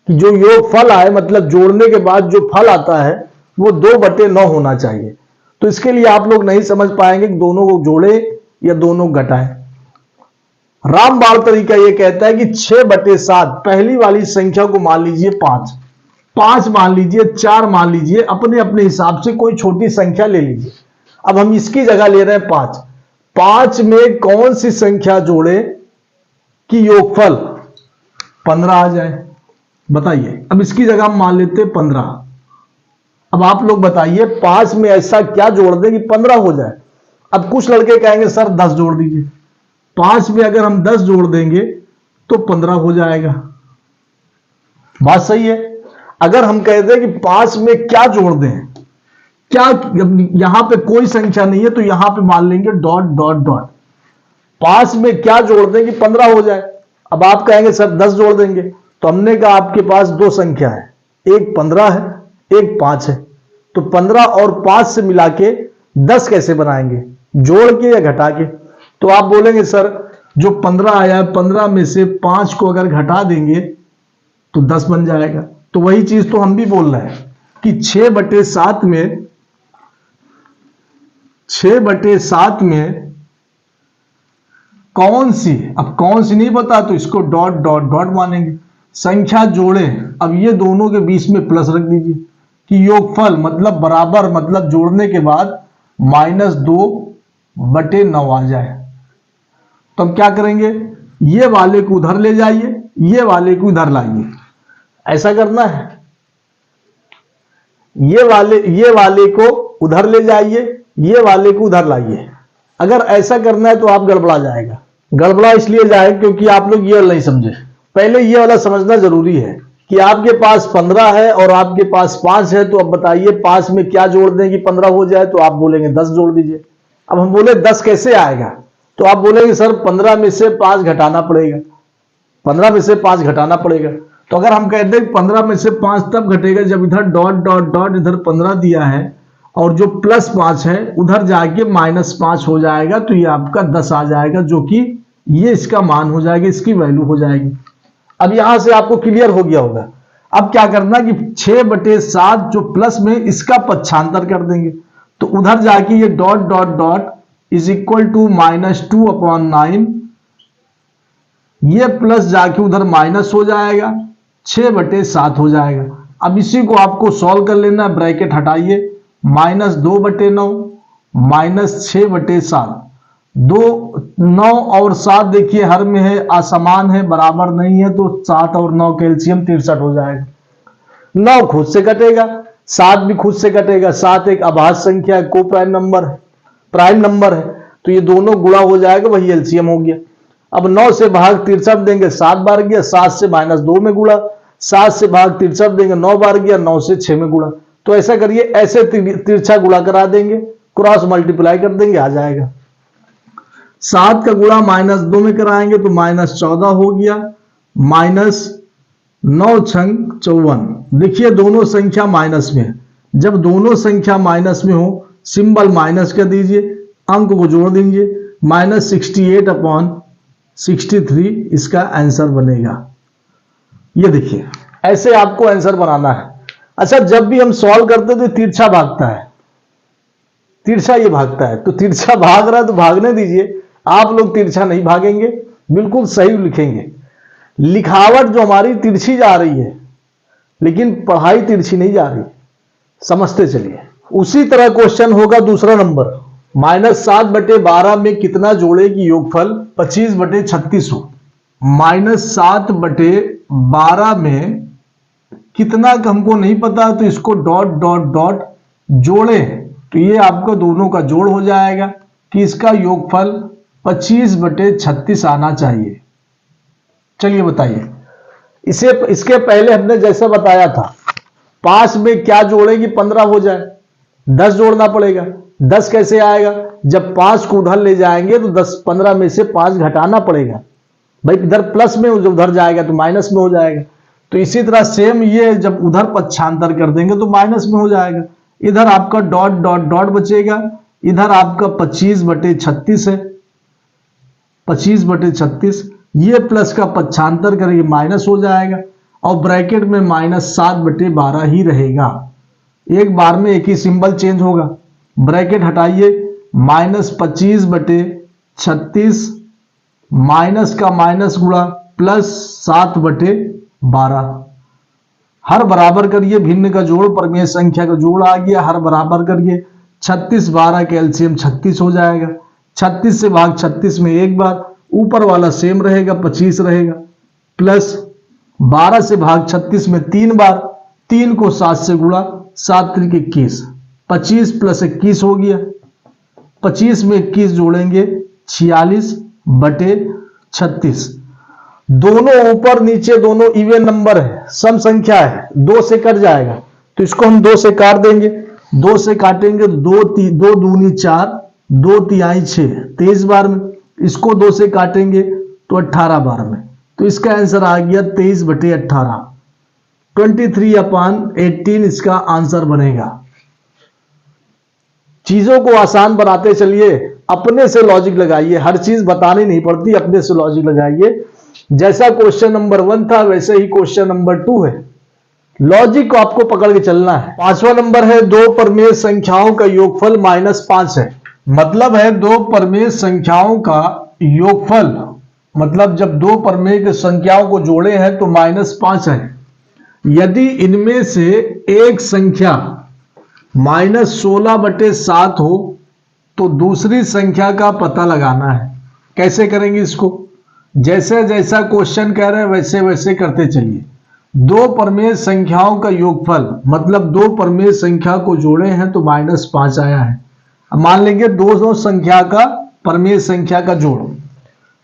कि जो योगफल आए, मतलब जोड़ने के बाद जो फल आता है वो 2/9 होना चाहिए। तो इसके लिए आप लोग नहीं समझ पाएंगे कि दोनों को जोड़े या दोनों घटाएं। रामबाण तरीका यह कहता है कि 6/7 पहली वाली संख्या को मान लीजिए 5 मान लीजिए, 4 मान लीजिए, अपने अपने हिसाब से कोई छोटी संख्या ले लीजिए। अब हम इसकी जगह ले रहे हैं 5 में कौन सी संख्या जोड़े कि योगफल 15 आ जाए? बताइए। अब इसकी जगह हम मान लेते हैं 15। अब आप लोग बताइए 5 में ऐसा क्या जोड़ दें कि 15 हो जाए? अब कुछ लड़के कहेंगे सर 10 जोड़ दीजिए। 5 में अगर हम 10 जोड़ देंगे तो 15 हो जाएगा। बात सही है। अगर हम कहते हैं कि 5 में क्या जोड़ दें, क्या यहां पे कोई संख्या नहीं है तो यहां पे मान लेंगे डॉट डॉट डॉट। 5 में क्या जोड़ दें कि 15 हो जाए। अब आप कहेंगे सर 10 जोड़ देंगे, तो हमने कहा आपके पास दो संख्या है, एक 15 है, एक 5 है। तो 15 और 5 से मिला के 10 कैसे बनाएंगे, जोड़ के या घटा के? तो आप बोलेंगे सर जो 15 आया, 15 में से 5 को अगर घटा देंगे तो 10 बन जाएगा। तो वही चीज तो हम भी बोल रहे हैं कि 6/7 में 6/7 में कौन सी, अब कौन सी नहीं पता तो इसको डॉट डॉट डॉट मानेंगे। संख्या जोड़े, अब ये दोनों के बीच में प्लस रख दीजिए कि योगफल मतलब बराबर, मतलब जोड़ने के बाद -2/9 आ जाए। तो हम क्या करेंगे, ये वाले को उधर ले जाइए, ये वाले को इधर लाइए, ऐसा करना है। ये वाले को उधर ले जाइए, ये वाले को उधर लाइए। अगर ऐसा करना है तो आप गड़बड़ा जाएगा। गड़बड़ा इसलिए जाएगा क्योंकि आप लोग ये वाला नहीं समझे। पहले ये वाला समझना जरूरी है कि आपके पास 15 है और आपके पास 5 है। तो अब बताइए 5 में क्या जोड़ दें कि 15 हो जाए? तो आप बोलेंगे 10 जोड़ दीजिए। अब हम बोले 10 कैसे आएगा? तो आप बोलेंगे सर 15 में से 5 घटाना पड़ेगा, 15 में से 5 घटाना पड़ेगा। तो अगर हम कहते हैं 15 में से 5 तब घटेगा जब इधर डॉट डॉट डॉट इधर 15 दिया है और जो +5 है उधर जाके -5 हो जाएगा, तो ये आपका 10 आ जाएगा, जो कि ये इसका मान हो जाएगा, इसकी वैल्यू हो जाएगी। अब यहां से आपको क्लियर हो गया होगा। अब क्या करना कि 6/7 जो प्लस में इसका पक्षांतर कर देंगे, तो उधर जाके ये dot dot dot is equal to -2/9, ये प्लस जाके उधर माइनस हो जाएगा, 6/7 हो जाएगा। अब इसी को आपको सॉल्व कर लेना है, ब्रैकेट हटाइए, -2/9 -6/7, 9 और 7 देखिए हर में है, असमान है, बराबर नहीं है, तो 7 और 9 कैल्शियम 63 हो जाएगा। 9 खुद से कटेगा, 7 भी खुद से कटेगा। 7 एक अभाज्य संख्या है, को प्राइम नंबर है, प्राइम नंबर है, तो ये दोनों गुणा हो जाएगा, वही एलसीएम हो गया। अब 9 से भाग 63 देंगे, 7 बार गया, 7 से -2 में गुणा, 7 से भाग 63 देंगे, 9 बार गया, 9 से 6 में गुणा। तो ऐसा करिए, ऐसे तिरछा गुणा करा देंगे, क्रॉस मल्टीप्लाई कर देंगे, आ जाएगा। 7 का गुणा -2 में कराएंगे तो -14 हो गया, -9 छंग 54। देखिए दोनों संख्या माइनस में है। जब दोनों संख्या माइनस में हो, सिंबल माइनस कर दीजिए, अंक को जोड़ दीजिए, -68/63 इसका आंसर बनेगा। ये देखिए, ऐसे आपको आंसर बनाना है। अच्छा, जब भी हम सॉल्व करते तो तिरछा भागता है, तिरछा ये भागता है, तो तिरछा भाग रहा है तो भागने दीजिए। आप लोग तिरछा नहीं भागेंगे, बिल्कुल सही लिखेंगे। लिखावट जो हमारी तिरछी जा रही है, लेकिन पढ़ाई तिरछी नहीं जा रही, समझते चलिए। उसी तरह क्वेश्चन होगा दूसरा नंबर, -7/12 में कितना जोड़े कि योगफल 25/36 हो। -7/12 में कितना हमको नहीं पता, तो इसको डॉट डॉट डॉट जोड़े, तो ये आपका दोनों का जोड़ हो जाएगा कि इसका योगफल 25/36 आना चाहिए। चलिए बताइए, इसके पहले हमने जैसा बताया था, 5 में क्या जोड़े कि 15 हो जाए, 10 जोड़ना पड़ेगा। 10 कैसे आएगा? जब 5 को उधर ले जाएंगे तो 15 में से 5 घटाना पड़ेगा भाई, इधर प्लस में, उधर जाएगा तो माइनस में हो जाएगा। तो इसी तरह सेम ये जब उधर पक्षांतर कर देंगे तो माइनस में हो जाएगा। इधर आपका डॉट डॉट डॉट बचेगा, इधर आपका 25/36 है, 25/36, ये प्लस का पक्षांतर करेंगे माइनस हो जाएगा, और ब्रैकेट में -7/12 ही रहेगा। एक बार में एक ही सिंबल चेंज होगा। ब्रैकेट हटाइए, -25/36 माइनस का माइनस गुणा +7/12, हर बराबर करिए, भिन्न का जोड़ परमेय संख्या का जोड़ आ गया, हर बराबर करिए, 36 12 के एलसीएम 36 हो जाएगा। 36 से भाग 36 में एक बार, ऊपर वाला सेम रहेगा, 25 रहेगा, प्लस 12 से भाग 36 में 3 बार, 3 को 7 से गुणा, 7 × 21, 25 + 21 हो गया। 25 में 21 जोड़ेंगे 46/36, दोनों ऊपर नीचे दोनों इवन नंबर है, सम संख्या है, 2 से कट जाएगा तो इसको हम 2 से काट देंगे। 2 से काटेंगे तो 2 दूनी 4, 2 तिहाई 6, 23 बार में। इसको 2 से काटेंगे तो 18 बार में। तो इसका आंसर आ गया 23/18, 23/18 इसका आंसर बनेगा। चीजों को आसान बनाते चलिए, अपने से लॉजिक लगाइए, हर चीज बतानी नहीं पड़ती, अपने से लॉजिक लगाइए। जैसा क्वेश्चन नंबर 1 था वैसे ही क्वेश्चन नंबर 2 है, लॉजिक को आपको पकड़ के चलना है। 5वां नंबर है, दो परमेय संख्याओं का योगफल -5 है। मतलब है दो परमेय संख्याओं का योगफल, मतलब जब दो परमेय की संख्याओं को जोड़े हैं तो -5 है। यदि इनमें से एक संख्या -16/7 हो तो दूसरी संख्या का पता लगाना है। कैसे करेंगे इसको? जैसे जैसा क्वेश्चन कह रहे हैं वैसे वैसे करते चलिए। दो परमेय संख्याओं का योगफल, मतलब दो परमेय संख्या को जोड़े हैं तो -5 आया है। अब मान लेंगे दो संख्या का परमेय संख्या का जोड़,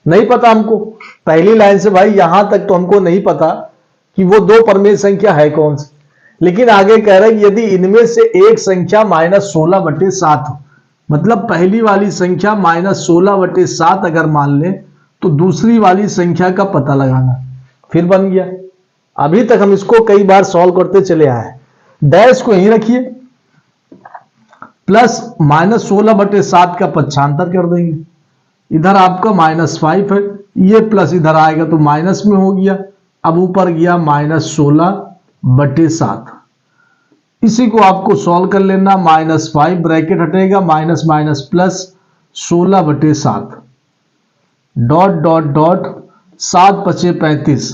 नहीं पता हमको पहली लाइन से, भाई यहां तक तो हमको नहीं पता कि वो दो परमेय संख्या है कौन सी, लेकिन आगे कह रहा है कि यदि इनमें से एक संख्या -16/7 हो, मतलब पहली वाली संख्या -16/7 अगर मान ले तो दूसरी वाली संख्या का पता लगाना। फिर बन गया। अभी तक हम इसको कई बार सॉल्व करते चले आए। डैश को यहीं रखिए, प्लस -16/7 का पक्षांतर कर देंगे। इधर आपका -5 है, ये प्लस इधर आएगा तो माइनस में हो गया। अब ऊपर गया -16/7। इसी को आपको सॉल्व कर लेना। -5 ब्रैकेट हटेगा, minus minus plus 16/7 dot dot dot 7×5=35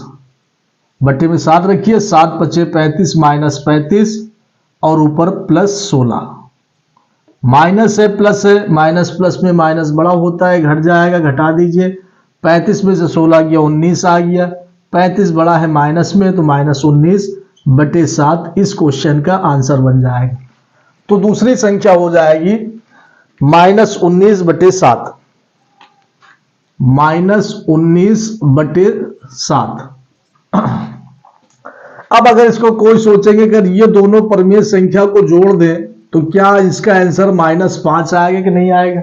बटे में 7 रखिए, 7×5=35 -35 और ऊपर +16। माइनस है प्लस है, माइनस प्लस में माइनस बड़ा होता है, घट जाएगा, घटा दीजिए। 35 में से 16 गया 19 आ गया। 35 बड़ा है माइनस में तो -19/7 इस क्वेश्चन का आंसर बन जाएगा। तो दूसरी संख्या हो जाएगी -19/7, -19/7। अब अगर इसको कोई सोचेंगे अगर ये दोनों परमेय संख्या को जोड़ दें तो क्या इसका आंसर -5 आएगा कि नहीं आएगा?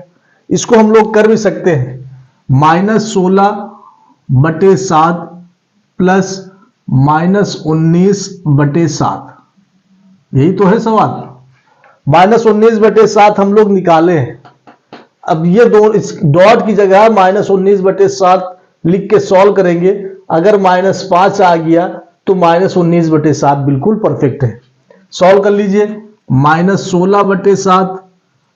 इसको हम लोग कर भी सकते हैं। -16/7 प्लस -19/7, यही तो है सवाल। -19/7 हम लोग निकाले हैं। अब ये दो इस डॉट की जगह -19/7 लिख के सॉल्व करेंगे। अगर -5 आ गया तो -19/7 बिल्कुल परफेक्ट है। सॉल्व कर लीजिए। -16/7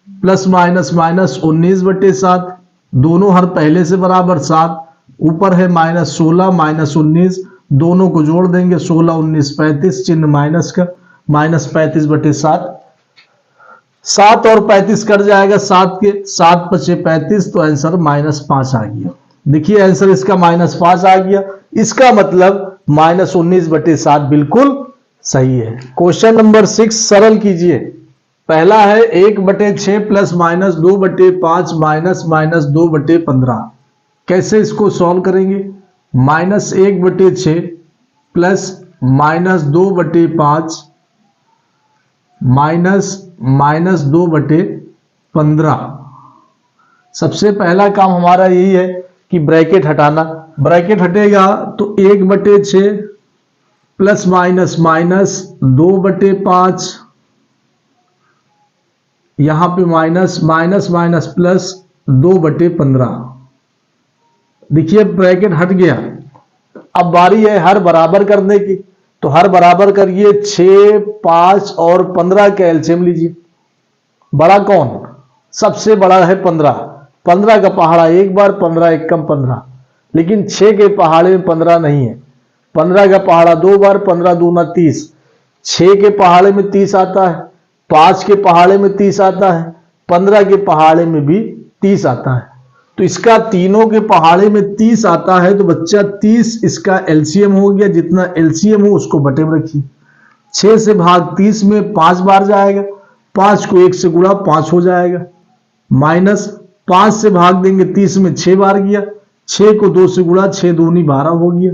प्लस माइनस -19/7, दोनों हर पहले से बराबर 7, ऊपर है -16 -19, दोनों को जोड़ देंगे 16 19 35, चिन्ह माइनस का, -35/7। 7 और 35 कट जाएगा, 7 के 7×5=35, तो आंसर -5 आ गया। देखिए आंसर इसका -5 आ गया। इसका मतलब -19/7 बिल्कुल सही है। क्वेश्चन नंबर 6 सरल कीजिए। पहला है 1/6 प्लस -2/5 माइनस 2/15। कैसे इसको सॉल्व करेंगे? -1/6 प्लस -2/5 माइनस 2/15। सबसे पहला काम हमारा यही है कि ब्रैकेट हटाना। ब्रैकेट हटेगा तो 1/6 प्लस माइनस 2/5, यहां पे माइनस माइनस प्लस 2/15। देखिए ब्रैकेट हट गया। अब बारी है हर बराबर करने की, तो हर बराबर करिए। 6, 5 और 15 का एलसीएम लीजिए। बड़ा कौन? सबसे बड़ा है 15। 15 का पहाड़ा एक बार, 15 एक कम 15, लेकिन 6 के पहाड़े में 15 नहीं है। 15 का पहाड़ा दो बार, 15 दूना 30। 6 के पहाड़े में 30 आता है, 5 के पहाड़े में 30 आता है, 15 के पहाड़े में भी 30 आता है। तो इसका तीनों के पहाड़े में 30 आता है, तो बच्चा 30 इसका एलसीएम हो गया। जितना एलसीएम हो उसको बटे में रखिए। 6 से भाग 30 में 5 बार जाएगा, 5 को 1 से गुणा 5 हो जाएगा, माइनस 5 से भाग देंगे 30 में 6 बार गया, 6 को 2 से गुणा, 6 दूनी 12 हो गया,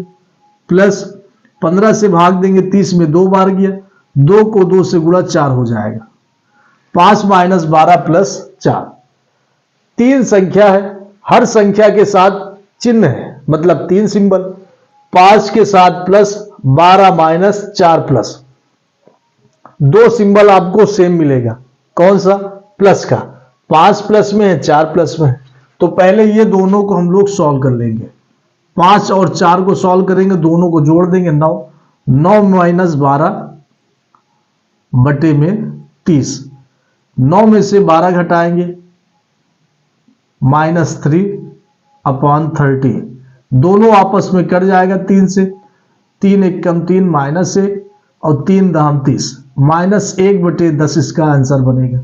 प्लस 15 से भाग देंगे 30 में 2 बार गया, 2 को 2 से गुणा 4 हो जाएगा, 5 माइनस 12 प्लस 4। 3 संख्या है, हर संख्या के साथ चिन्ह है, मतलब 3 सिंबल, 5 के साथ प्लस, 12 माइनस 4 प्लस। 2 सिंबल आपको सेम मिलेगा, कौन सा? प्लस का। 5 प्लस में है, 4 प्लस में है, तो पहले ये दोनों को हम लोग सॉल्व कर लेंगे। 5 और 4 को सॉल्व करेंगे, दोनों को जोड़ देंगे, 9, 9 माइनस 12 बटे में 30, 9 में से 12 घटाएंगे, -3 अपॉन 30, दोनों आपस में कट जाएगा 3 से, 3 एक कम 3 -1 और 3 दाम 30, -1/10 इसका आंसर बनेगा,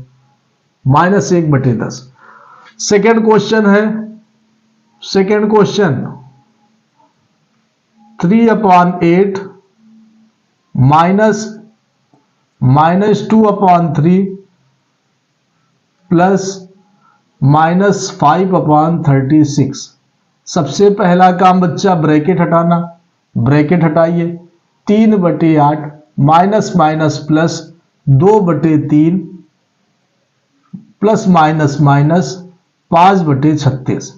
-1/10। सेकेंड क्वेश्चन है, सेकेंड क्वेश्चन 3/8 -2/3 प्लस -5/36। सबसे पहला काम बच्चा ब्रैकेट हटाना, ब्रैकेट हटाइए, 3/8 minus minus plus 2/3 plus minus minus 5/36।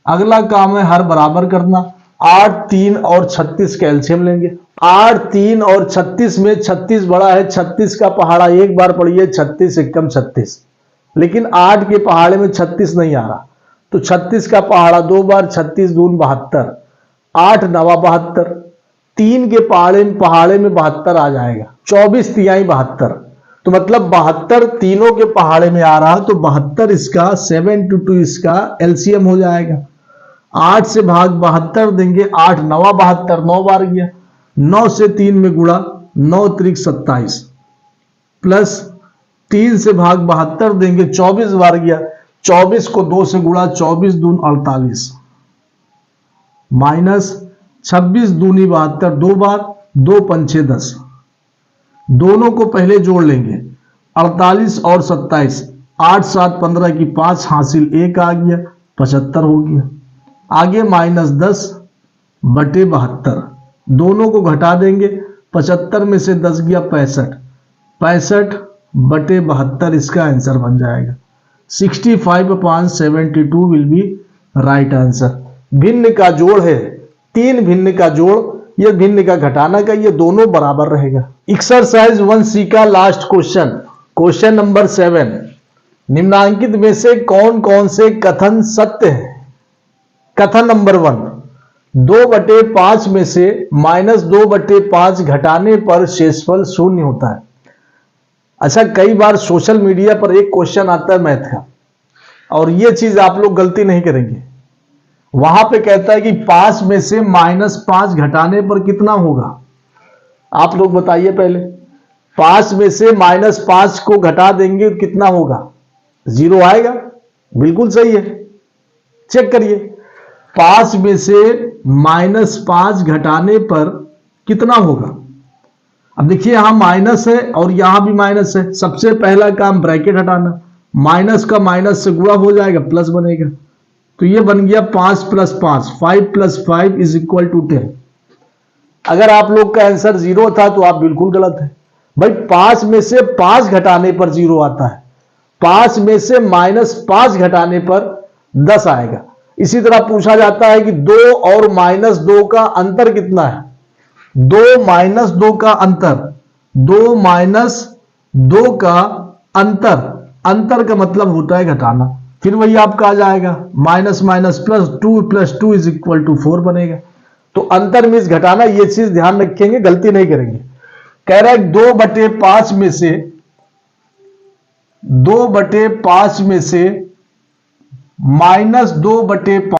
अगला काम है हर बराबर करना, 8, 3 और 36 कैल्शियम लेंगे, 8, 3 और 36 में 36 बड़ा है, 36 का पहाड़ा एक बार पढ़िए, 36 एकम 36, लेकिन 8 के पहाड़े में 36 नहीं आ रहा, तो 36 का पहाड़ा 2 बार, 36 दून 72, 8 नवा 72, 3 के पहाड़े में 72 आ जाएगा, 24 तिहाई 72, तो मतलब 72 तीनों के पहाड़े में आ रहा, तो 72 इसका 7×2 इसका एलसीएम हो जाएगा। 8 से भाग 72 देंगे, 8 नवा 72, 9 बार गया, 9 से 3 में गुणा, 9 त्रिक 27, प्लस 3 से भाग 72 देंगे, 24 बार गया, 24 को 2 से गुणा, 24 दून 48, माइनस 26 दूनी 72, 2 बार, 2 पंचे 10, दोनों को पहले जोड़ लेंगे, 48 और 27, 8 7 15 की 5 हासिल 1 आ गया, 75 हो गया। आगे -10/72, दोनों को घटा देंगे, 75 में से 10 गया 65, 65/72 इसका आंसर बन जाएगा। 65/72 विल बी राइट आंसर। भिन्न का जोड़ है, 3 भिन्न का जोड़, ये भिन्न का घटाना का, ये दोनों बराबर रहेगा। एक्सरसाइज 1C का लास्ट क्वेश्चन, क्वेश्चन नंबर 7, निम्नांकित में से कौन कौन से कथन सत्य है? कथन नंबर 1, 2/5 में से -2/5 घटाने पर शेषफल 0 होता है। अच्छा, कई बार सोशल मीडिया पर एक क्वेश्चन आता है मैथ का, और ये चीज आप लोग गलती नहीं करेंगे, वहां पे कहता है कि 5 में से -5 घटाने पर कितना होगा? आप लोग बताइए पहले, 5 में से -5 को घटा देंगे कितना होगा? 0 आएगा, बिल्कुल सही है, चेक करिए, 5 में से -5 घटाने पर कितना होगा? अब देखिए यहां माइनस है और यहां भी माइनस है, सबसे पहला काम ब्रैकेट हटाना, माइनस का माइनस से गुणा हो जाएगा, प्लस बनेगा, तो ये बन गया 5 + 5, 5 + 5 = 10। अगर आप लोग का आंसर 0 था तो आप बिल्कुल गलत है भाई, 5 में से 5 घटाने पर 0 आता है, 5 में से -5 घटाने पर 10 आएगा। इसी तरह पूछा जाता है कि 2 और -2 का अंतर कितना है? 2 - 2 का अंतर, 2 - 2 का अंतर, अंतर का मतलब होता है घटाना, फिर वही आपका आ जाएगा, माइनस माइनस प्लस, 2 + 2 = 4 बनेगा। तो अंतर मीन्स घटाना, ये चीज ध्यान रखेंगे, गलती नहीं करेंगे। कह रहा है 2/5 में से, 2/5 में से -2/5